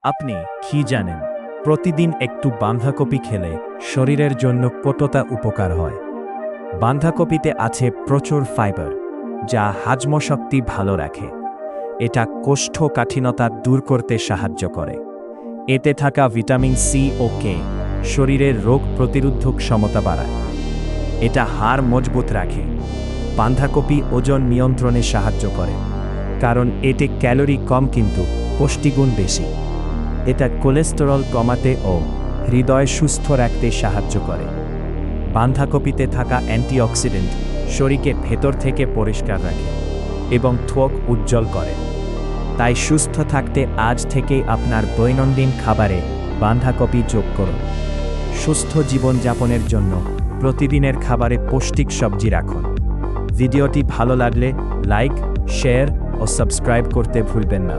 আপনি কি জানেন? প্রতিদিন একটু বাঁধাকপি খেলে শরীরের জন্য কতটা উপকার হয়। বাঁধাকপিতে আছে প্রচুর ফাইবার, যা হজমশক্তি ভালো রাখে। এটা কোষ্ঠকাঠিন্যতা দূর করতে সাহায্য করে। এতে থাকা ভিটামিন সি ও কে শরীরের রোগ প্রতিরোধক ক্ষমতা বাড়ায়। এটা হাড় মজবুত রাখে। বাঁধাকপি ওজন নিয়ন্ত্রণে সাহায্য করে, কারণ এতে ক্যালোরি কম কিন্তু পুষ্টিগুণ বেশি। এটা কোলেস্টেরল কমাতে ও হৃদয় সুস্থ রাখতে সাহায্য করে। বাঁধাকপিতে থাকা অ্যান্টিঅক্সিডেন্ট শরীরকে ভেতর থেকে পরিষ্কার রাখে এবং ত্বক উজ্জ্বল করে। তাই সুস্থ থাকতে আজ থেকেই আপনার দৈনন্দিন খাবারে বাঁধাকপি যোগ করুন। সুস্থ জীবনযাপনের জন্য প্রতিদিনের খাবারে পৌষ্টিক সবজি রাখুন। ভিডিওটি ভালো লাগলে লাইক, শেয়ার ও সাবস্ক্রাইব করতে ভুলবেন না।